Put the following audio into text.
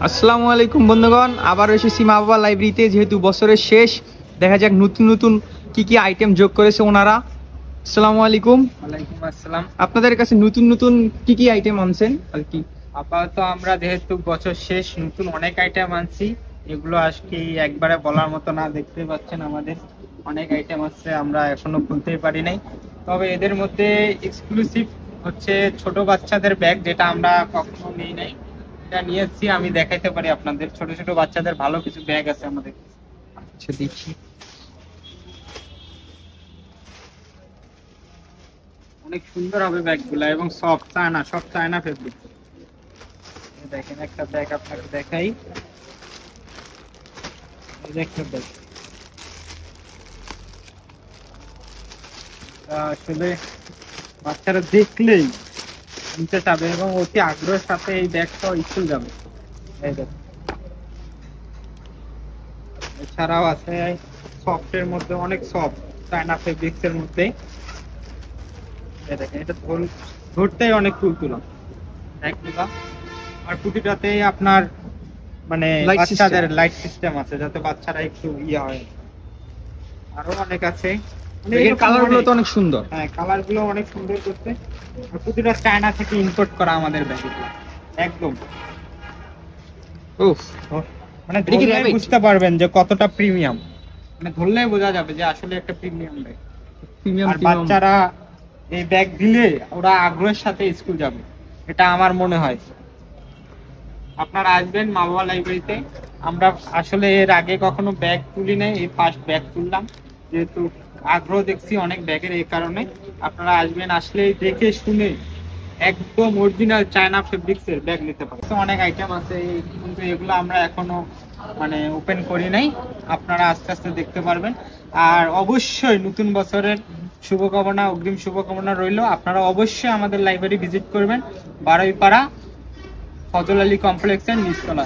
আসসালামু আলাইকুম বন্ধুগণ, আবার এসেছি মা বাবা লাইব্রেরিতে। যেহেতু বছরের শেষ, দেখা যাক নতুন নতুন কি কি আইটেম যোগ করেছে ওনারা। আসসালামু আলাইকুম। ওয়ালাইকুম আসসালাম। আপনাদের কাছে নতুন নতুন কি কি আইটেম আনছেন আর কি? আপাতত আমরা যেহেতু বছর শেষ, নতুন অনেক আইটেম আনছি। এগুলো আজকে একবারে বলার মতো না, দেখতে পাচ্ছেন আমাদের অনেক আইটেম আছে, আমরা এখনো খুলতেই পারি নাই। তবে এদের মধ্যে এক্সক্লুসিভ হচ্ছে ছোট বাচ্চাদের ব্যাগ, যেটা আমরা কখনো নিই নাই, এটা নিয়েছি। আমি দেখাইতে পারি আপনাদের, ছোট ছোট বাচ্চাদের ভালো কিছু ব্যাগ আছে আমাদের। আচ্ছা দেখি। অনেক সুন্দর হবে ব্যাগগুলো এবং সফট, চায়না, সব চায়না ফেব্রিক। দেখেন একটা ব্যাগ আপনাকে দেখাই, একটা ব্যাগ আসলে বাচ্চারা দেখলেই নিতে চাবে এবং অতি আগ্রহের সাথে এই ব্যাগটা স্কুল যাবে। এছাড়াও আছে সফটের মধ্যে, অনেক সফট চায়না ফেব্রিক্স এর মধ্যে। দেখেন এটা ধরতেই অনেক তুলতুলা ব্যাগগুলা। আর প্রতিটাতে আপনার মানে বাচ্চাদের লাইট সিস্টেম আছে, যাতে বাচ্চারা একটু ইয়ে হয়। আরো অনেক আছে, এর কালার গুলো তো অনেক সুন্দর। হ্যাঁ, কালার গুলো অনেক সুন্দর করতে। আর প্রতিটা চায়না থেকে ইম্পোর্ট করা আমাদের ব্যাগগুলো একদম। উফ, মানে ধরলেই বুঝতে পারবেন যে কতটা প্রিমিয়াম, মানে ধরলেই বোঝা যাবে যে আসলে একটা প্রিমিয়াম ব্যাগ। আর বাচ্চারা এই ব্যাগ দিলে ওরা আগ্রহের সাথে স্কুল যাবে, এটা আমার মনে হয়। আপনারা আসবেন মা বাবা লাইব্রেরিতে। আমরা আসলে এর আগে কখনো ব্যাগ তুলি নাই, এই ফার্স্ট ব্যাগ তুললাম, যেহেতু আগ্রহ দেখছি অনেক ব্যাগের, এই কারণে আপনারা আসবেন। আসলে দেখে শুনে একদম অরিজিনাল চায়না ফেব্রিক্স এর ব্যাগ নিতে পারেন। অনেক আইটেম আছে কিন্তু এগুলো আমরা এখনো মানে ওপেন করি নাই, আপনারা আস্তে আস্তে দেখতে পারবেন। আর অবশ্যই নতুন বছরের শুভকামনা, অগ্রিম শুভকামনা রইল। আপনারা অবশ্যই আমাদের লাইব্রেরি ভিজিট করবেন, বারুইপাড়া ফজল আলী কমপ্লেক্সের নিচতলা।